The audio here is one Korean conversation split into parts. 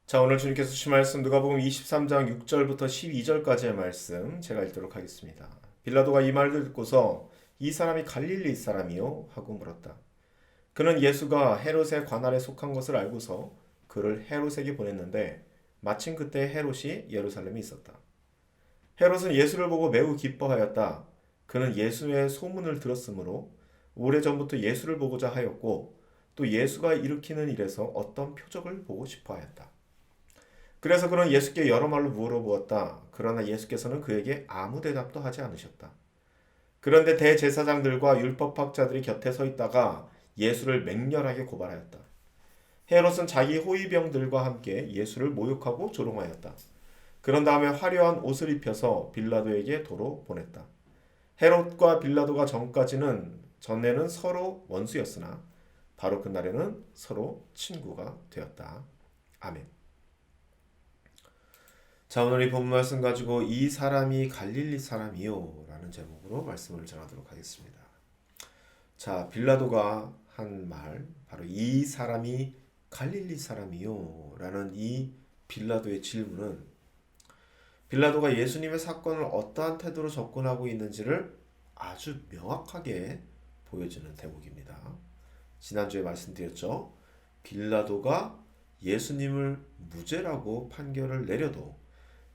자, 오늘 주님께서 주신 말씀 누가복음 23장 6절부터 12절까지의 말씀 제가 읽도록 하겠습니다. 빌라도가 이 말을 듣고서 이 사람이 갈릴리 사람이요? 하고 물었다. 그는 예수가 헤롯의 관할에 속한 것을 알고서 그를 헤롯에게 보냈는데 마침 그때 헤롯이 예루살렘에 있었다. 헤롯은 예수를 보고 매우 기뻐하였다. 그는 예수의 소문을 들었으므로 오래전부터 예수를 보고자 하였고 또 예수가 일으키는 일에서 어떤 표적을 보고 싶어 하였다. 그래서 그는 예수께 여러 말로 물어보았다. 그러나 예수께서는 그에게 아무 대답도 하지 않으셨다. 그런데 대제사장들과 율법학자들이 곁에 서 있다가 예수를 맹렬하게 고발하였다. 헤롯은 자기 호위병들과 함께 예수를 모욕하고 조롱하였다. 그런 다음에 화려한 옷을 입혀서 빌라도에게 도로 보냈다. 헤롯과 빌라도가 전에는 서로 원수였으나 바로 그날에는 서로 친구가 되었다. 아멘. 자, 오늘 이 본문 말씀 가지고 이 사람이 갈릴리 사람이요 라는 제목으로 말씀을 전하도록 하겠습니다. 자, 빌라도가 한 말, 바로 이 사람이 갈릴리 사람이요 라는 이 빌라도의 질문은 빌라도가 예수님의 사건을 어떠한 태도로 접근하고 있는지를 아주 명확하게 보여주는 대목입니다. 지난주에 말씀드렸죠. 빌라도가 예수님을 무죄라고 판결을 내려도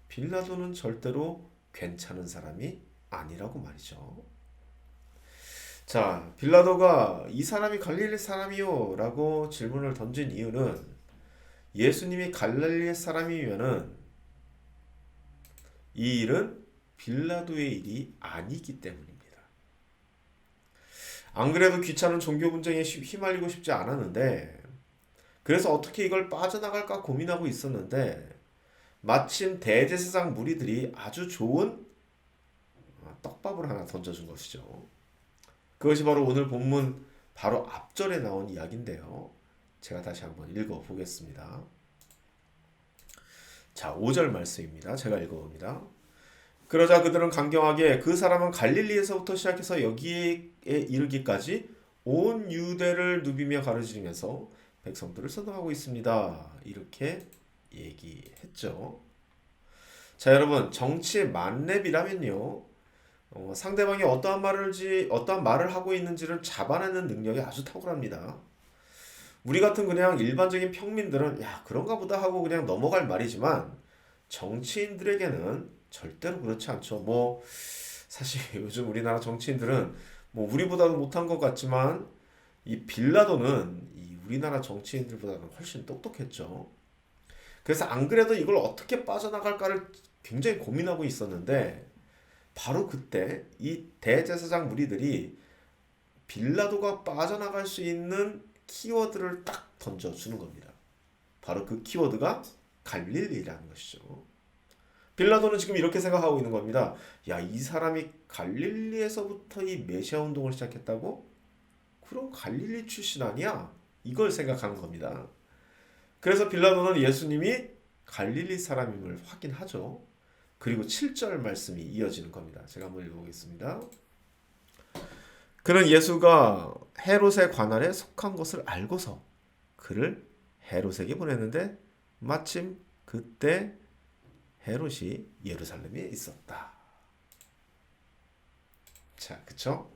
빌라도는 절대로 괜찮은 사람이 아니라고 말이죠. 자, 빌라도가 이 사람이 갈릴리 사람이요? 라고 질문을 던진 이유는 예수님이 갈릴리 사람이면은 이 일은 빌라도의 일이 아니기 때문입니다. 안 그래도 귀찮은 종교 분쟁에 휘말리고 싶지 않았는데 그래서 어떻게 이걸 빠져나갈까 고민하고 있었는데 마침 대제사장 무리들이 아주 좋은 떡밥을 하나 던져준 것이죠. 그것이 바로 오늘 본문 바로 앞절에 나온 이야기인데요. 제가 다시 한번 읽어보겠습니다. 자, 5절 말씀입니다. 제가 읽어봅니다. 그러자 그들은 강경하게 그 사람은 갈릴리에서부터 시작해서 여기에 이르기까지 온 유대를 누비며 가르치면서 백성들을 선동하고 있습니다. 이렇게 얘기했죠. 자, 여러분, 정치의 만렙이라면요, 상대방이 어떠한 말을 하고 있는지를 잡아내는 능력이 아주 탁월합니다. 우리 같은 그냥 일반적인 평민들은 야, 그런가 보다 하고 그냥 넘어갈 말이지만 정치인들에게는 절대로 그렇지 않죠. 사실 요즘 우리나라 정치인들은 우리보다도 못한 것 같지만 이 빌라도는 이 우리나라 정치인들보다는 훨씬 똑똑했죠. 그래서 안 그래도 이걸 어떻게 빠져나갈까를 굉장히 고민하고 있었는데 바로 그때 이 대제사장 무리들이 빌라도가 빠져나갈 수 있는 키워드를 딱 던져주는 겁니다. 바로 그 키워드가 갈릴리라는 것이죠. 빌라도는 지금 이렇게 생각하고 있는 겁니다. 야, 이 사람이 갈릴리에서부터 이 메시아 운동을 시작했다고? 그럼 갈릴리 출신 아니야? 이걸 생각하는 겁니다. 그래서 빌라도는 예수님이 갈릴리 사람임을 확인하죠. 그리고 7절 말씀이 이어지는 겁니다. 제가 한번 읽어보겠습니다. 그는 예수가 헤롯의 관할에 속한 것을 알고서 그를 헤롯에게 보냈는데 마침 그때 헤롯이 예루살렘에 있었다. 자, 그쵸?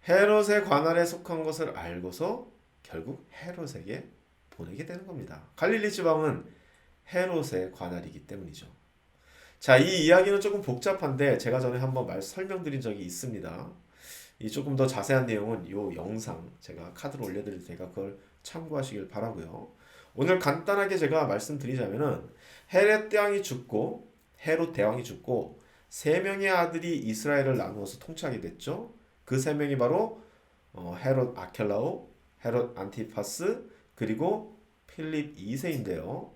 헤롯의 관할에 속한 것을 알고서 결국 헤롯에게 보내게 되는 겁니다. 갈릴리 지방은 헤롯의 관할이기 때문이죠. 자, 이 이야기는 조금 복잡한데 제가 전에 한번 설명드린 적이 있습니다. 이 조금 더 자세한 내용은 이 영상 제가 카드로 올려드릴 테니까 그걸 참고하시길 바라고요. 오늘 간단하게 제가 말씀드리자면은 헤롯 대왕이 죽고 세 명의 아들이 이스라엘을 나누어서 통치하게 됐죠. 그 세 명이 바로 헤롯 아켈라오, 헤롯 안티파스, 그리고 필립 2세인데요.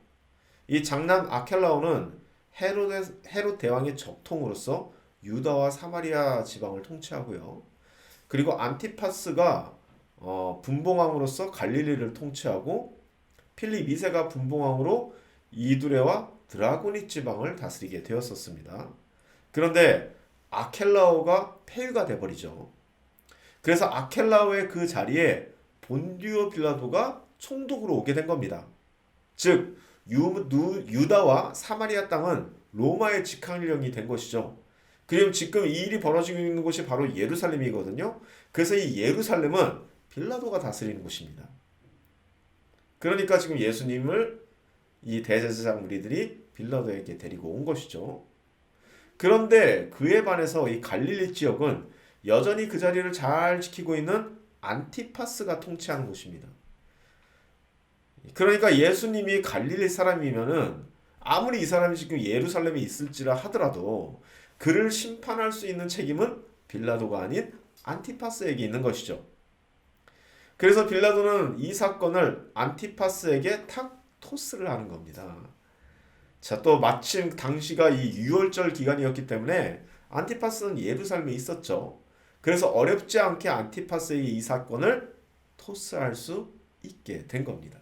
이 장남 아켈라오는 헤롯 대왕의 적통으로서 유다와 사마리아 지방을 통치하고요. 그리고 안티파스가 분봉왕으로서 갈릴리를 통치하고 필립 2세가 분봉왕으로 이두레와 드라고니 지방을 다스리게 되었었습니다. 그런데 아켈라오가 폐위가 돼버리죠. 그래서 아켈라오의 그 자리에 본디오 빌라도가 총독으로 오게 된 겁니다. 즉 유다와 사마리아 땅은 로마의 직항령이 된 것이죠. 그리고 지금 이 일이 벌어지고 있는 곳이 바로 예루살렘이거든요. 그래서 이 예루살렘은 빌라도가 다스리는 곳입니다. 그러니까 지금 예수님을 이 대제사장 무리들이 빌라도에게 데리고 온 것이죠. 그런데 그에 반해서 이 갈릴리 지역은 여전히 그 자리를 잘 지키고 있는 안티파스가 통치하는 곳입니다. 그러니까 예수님이 갈릴리 사람이면은 아무리 이 사람이 지금 예루살렘에 있을지라 하더라도 그를 심판할 수 있는 책임은 빌라도가 아닌 안티파스에게 있는 것이죠. 그래서 빌라도는 이 사건을 안티파스에게 탁 토스를 하는 겁니다. 자, 또 마침 당시가 이 유월절 기간이었기 때문에 안티파스는 예루살렘에 있었죠. 그래서 어렵지 않게 안티파스에게 이 사건을 토스할 수 있게 된 겁니다.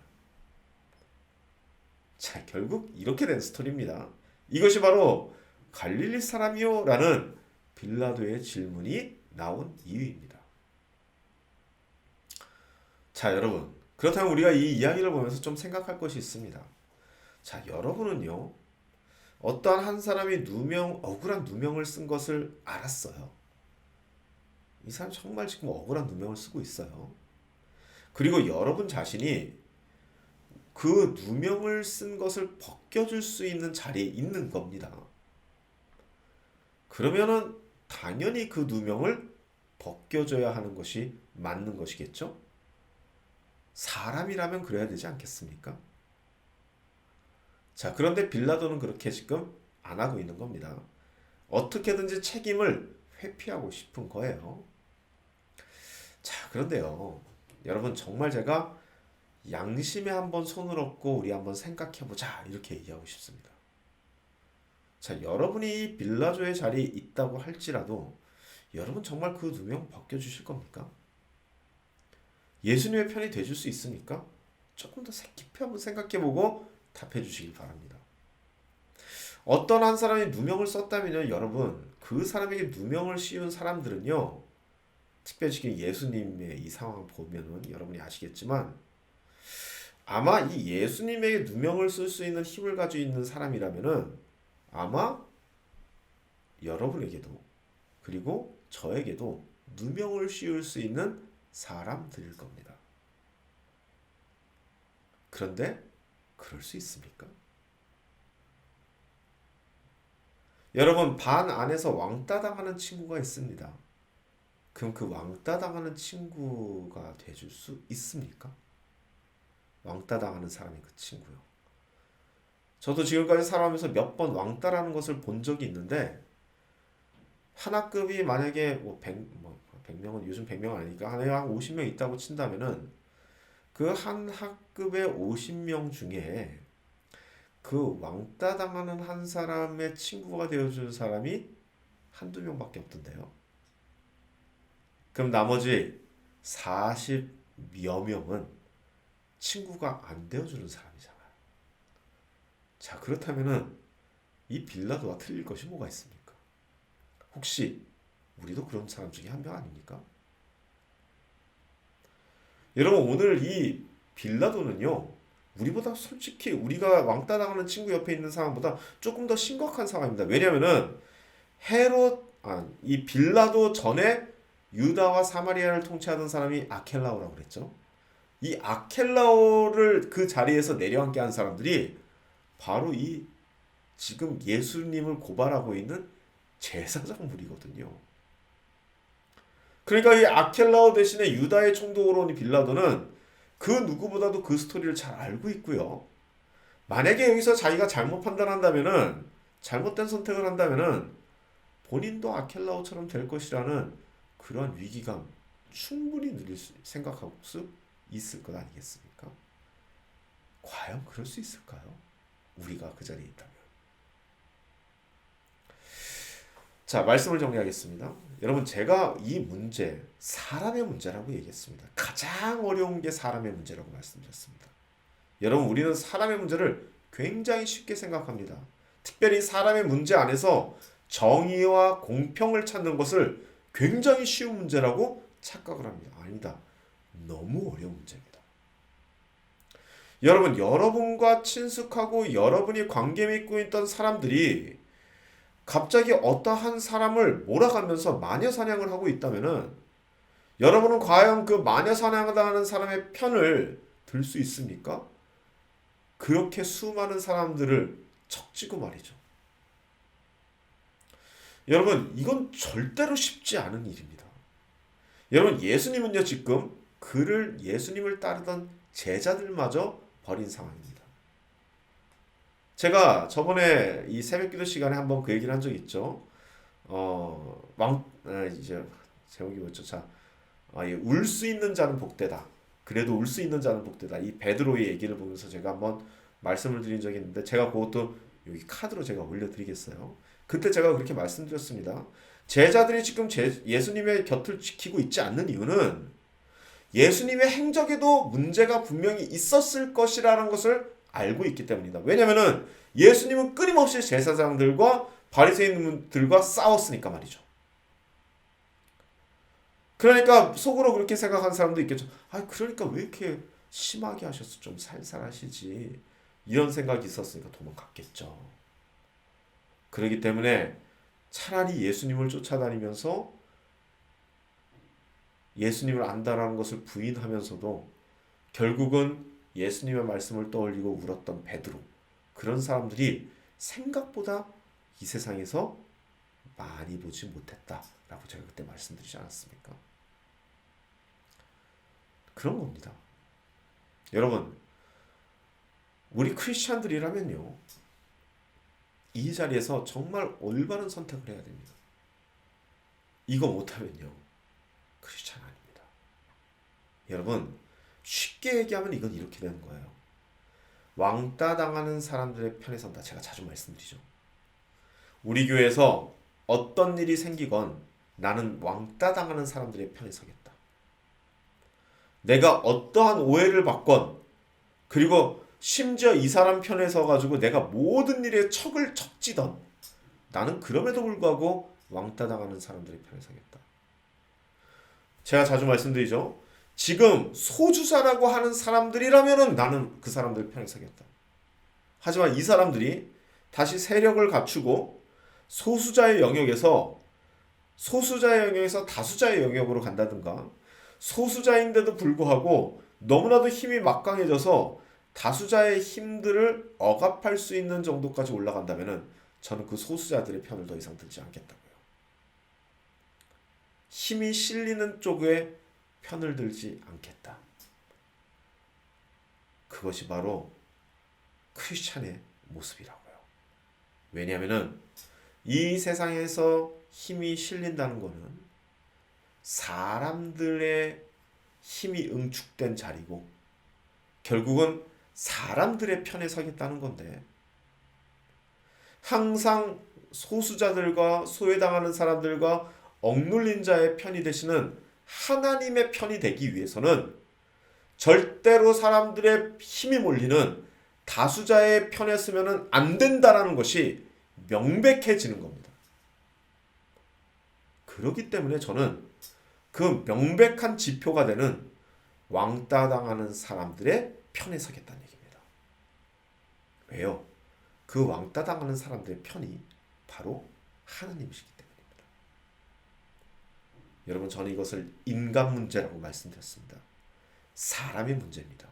자, 결국 이렇게 된 스토리입니다. 이것이 바로 갈릴리 사람이요? 라는 빌라도의 질문이 나온 이유입니다. 자, 여러분. 그렇다면 우리가 이 이야기를 보면서 좀 생각할 것이 있습니다. 자, 여러분은요, 어떠한 한 사람이 억울한 누명을 쓴 것을 알았어요. 이 사람 정말 지금 억울한 누명을 쓰고 있어요. 그리고 여러분 자신이 그 누명을 쓴 것을 벗겨줄 수 있는 자리에 있는 겁니다. 그러면은 당연히 그 누명을 벗겨줘야 하는 것이 맞는 것이겠죠? 사람이라면 그래야 되지 않겠습니까? 자, 그런데 빌라도는 그렇게 지금 안 하고 있는 겁니다. 어떻게든지 책임을 회피하고 싶은 거예요. 자, 그런데요. 여러분 정말 제가 양심에 한번 손을 얹고 우리 한번 생각해보자 이렇게 얘기하고 싶습니다. 자, 여러분이 빌라도의 자리에 있다고 할지라도 여러분 정말 그 누명 벗겨주실 겁니까? 예수님의 편이 돼줄 수 있습니까? 조금 더 깊이 한번 생각해보고 답해주시길 바랍니다. 어떤 한 사람이 누명을 썼다면요, 여러분 그 사람에게 누명을 씌운 사람들은요, 특별히 지금 예수님의 이 상황을 보면은 여러분이 아시겠지만 아마 이 예수님에게 누명을 쓸 수 있는 힘을 가지고 있는 사람이라면은 아마 여러분에게도 그리고 저에게도 누명을 씌울 수 있는 사람들일 겁니다. 그런데 그럴 수 있습니까? 여러분 반 안에서 왕따 당하는 친구가 있습니다. 그럼 그 왕따 당하는 친구가 돼줄 수 있습니까? 왕따 당하는 사람이 그 친구요. 저도 지금까지 살아오면서 몇 번 왕따라는 것을 본 적이 있는데 한 학급이 만약에 뭐 100명은 요즘 100명 아니니까 한 50명 있다고 친다면은 그 한 학급의 50명 중에 그 왕따 당하는 한 사람의 친구가 되어주는 사람이 한두 명밖에 없던데요. 그럼 나머지 40여 명은 친구가 안 되어주는 사람이잖아요. 자, 그렇다면은 이 빌라도와 틀릴 것이 뭐가 있습니까? 혹시 우리도 그런 사람 중에 한 명 아닙니까? 여러분 오늘 이 빌라도는요, 우리보다 솔직히 우리가 왕따 당하는 친구 옆에 있는 사람보다 조금 더 심각한 상황입니다. 왜냐면은 이 빌라도 전에 유다와 사마리아를 통치하던 사람이 아켈라오라고 그랬죠. 이 아켈라오를 그 자리에서 내려앉게 한 사람들이 바로 이 지금 예수님을 고발하고 있는 제사장물이거든요. 그러니까 이 아켈라오 대신에 유다의 총독으로 온 빌라도는 그 누구보다도 그 스토리를 잘 알고 있고요. 만약에 여기서 자기가 잘못 판단한다면은, 잘못된 선택을 한다면은 본인도 아켈라오처럼 될 것이라는 그런 위기감 충분히 생각할 수 있을 것 아니겠습니까? 과연 그럴 수 있을까요? 우리가 그 자리에 있다면. 자, 말씀을 정리하겠습니다. 여러분 제가 이 문제, 사람의 문제라고 얘기했습니다. 가장 어려운 게 사람의 문제라고 말씀드렸습니다. 여러분 우리는 사람의 문제를 굉장히 쉽게 생각합니다. 특별히 사람의 문제 안에서 정의와 공평을 찾는 것을 굉장히 쉬운 문제라고 착각을 합니다. 아니다. 너무 어려운 문제입니다. 여러분과 친숙하고 여러분이 관계 맺고 있던 사람들이 갑자기 어떠한 사람을 몰아가면서 마녀 사냥을 하고 있다면은 여러분은 과연 그 마녀 사냥하는 사람의 편을 들 수 있습니까? 그렇게 수많은 사람들을 척지고 말이죠. 여러분, 이건 절대로 쉽지 않은 일입니다. 여러분, 예수님은요, 지금 예수님을 따르던 제자들마저 버린 상황입니다. 제가 저번에 이 새벽기도 시간에 한번 그 얘기를 한 적 있죠. 이제 제목이 뭐죠? 자, 울 수 있는 자는 복되다. 그래도 울 수 있는 자는 복되다. 이 베드로의 얘기를 보면서 제가 한번 말씀을 드린 적이 있는데 제가 그것도 여기 카드로 제가 올려드리겠어요. 그때 제가 그렇게 말씀드렸습니다. 제자들이 지금 예수님의 곁을 지키고 있지 않는 이유는 예수님의 행적에도 문제가 분명히 있었을 것이라는 것을 알고 있기 때문이다. 왜냐하면 예수님은 끊임없이 제사장들과 바리새인들과 싸웠으니까 말이죠. 그러니까 속으로 그렇게 생각하는 사람도 있겠죠. 그러니까 왜 이렇게 심하게 하셔서 좀 살살하시지. 이런 생각이 있었으니까 도망갔겠죠. 그렇기 때문에 차라리 예수님을 쫓아다니면서 예수님을 안다라는 것을 부인하면서도 결국은 예수님의 말씀을 떠올리고 울었던 베드로, 그런 사람들이 생각보다 이 세상에서 많이 보지 못했다라고 제가 그때 말씀드리지 않았습니까? 그런 겁니다. 여러분, 우리 크리스찬들이라면요, 이 자리에서 정말 올바른 선택을 해야 됩니다. 이거 못하면요, 크리스찬 아닙니다. 여러분, 쉽게 얘기하면 이건 이렇게 되는 거예요. 왕따 당하는 사람들의 편에 선다. 제가 자주 말씀드리죠. 우리 교회에서 어떤 일이 생기건 나는 왕따 당하는 사람들의 편에 서겠다. 내가 어떠한 오해를 받건, 그리고 심지어 이 사람 편에 서가지고 내가 모든 일에 척을 척지던, 나는 그럼에도 불구하고 왕따 당하는 사람들의 편에 서겠다. 제가 자주 말씀드리죠. 지금 소주자라고 하는 사람들이라면은 나는 그 사람들 편에 서겠다. 하지만 이 사람들이 다시 세력을 갖추고 소수자의 영역에서 다수자의 영역으로 간다든가, 소수자인데도 불구하고 너무나도 힘이 막강해져서 다수자의 힘들을 억압할 수 있는 정도까지 올라간다면은 저는 그 소수자들의 편을 더 이상 들지 않겠다고요. 힘이 실리는 쪽에 편을 들지 않겠다. 그것이 바로 크리스찬의 모습이라고요. 왜냐하면은 이 세상에서 힘이 실린다는 것은 사람들의 힘이 응축된 자리고 결국은 사람들의 편에 서겠다는 건데, 항상 소수자들과 소외당하는 사람들과 억눌린 자의 편이 되시는 하나님의 편이 되기 위해서는 절대로 사람들의 힘이 몰리는 다수자의 편에 서면 안 된다라는 것이 명백해지는 겁니다. 그렇기 때문에 저는 그 명백한 지표가 되는 왕따 당하는 사람들의 편에 서겠다는 얘기입니다. 왜요? 그 왕따 당하는 사람들의 편이 바로 하나님이시기 때문입니다. 여러분, 저는 이것을 인간 문제라고 말씀드렸습니다. 사람의 문제입니다.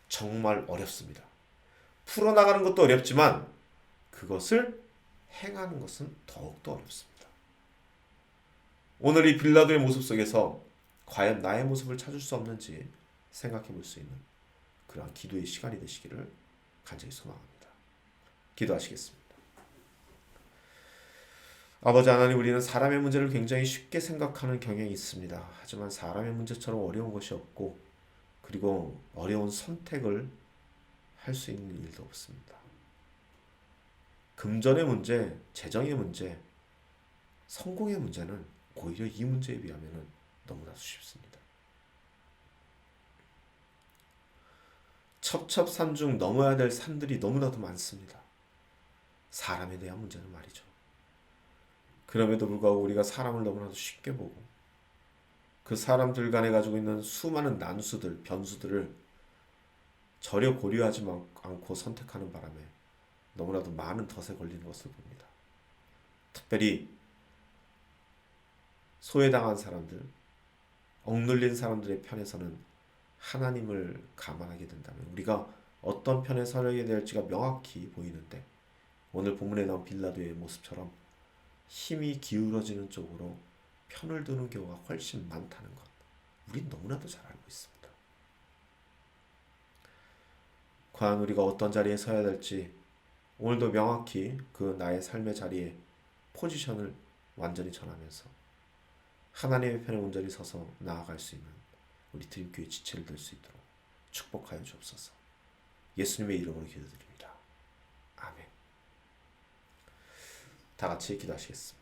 정말 어렵습니다. 풀어나가는 것도 어렵지만 그것을 행하는 것은 더욱더 어렵습니다. 오늘 이 빌라도의 모습 속에서 과연 나의 모습을 찾을 수 없는지 생각해 볼 수 있는 그러한 기도의 시간이 되시기를 간절히 소망합니다. 기도하시겠습니다. 아버지 하나님, 우리는 사람의 문제를 굉장히 쉽게 생각하는 경향이 있습니다. 하지만 사람의 문제처럼 어려운 것이 없고, 그리고 어려운 선택을 할 수 있는 일도 없습니다. 금전의 문제, 재정의 문제, 성공의 문제는 오히려 이 문제에 비하면 너무나도 쉽습니다. 첩첩산 중 넘어야 될 산들이 너무나도 많습니다. 사람에 대한 문제는 말이죠. 그럼에도 불구하고 우리가 사람을 너무나도 쉽게 보고 그 사람들 간에 가지고 있는 수많은 난수들, 변수들을 전혀 고려하지 않고 선택하는 바람에 너무나도 많은 덫에 걸리는 것을 봅니다. 특별히 소외당한 사람들, 억눌린 사람들의 편에서는 하나님을 감안하게 된다면 우리가 어떤 편에 서야 될지가 명확히 보이는데, 오늘 본문에 나온 빌라도의 모습처럼 힘이 기울어지는 쪽으로 편을 드는 경우가 훨씬 많다는 것, 우린 너무나도 잘 알고 있습니다. 과연 우리가 어떤 자리에 서야 될지 오늘도 명확히 그 나의 삶의 자리에 포지션을 완전히 전하면서 하나님의 편에 온전히 서서 나아갈 수 있는 우리 드림교회 지체를 될 수 있도록 축복하여 주옵소서. 예수님의 이름으로 기도드립니다. 아멘. 다 같이 기도하시겠습니다.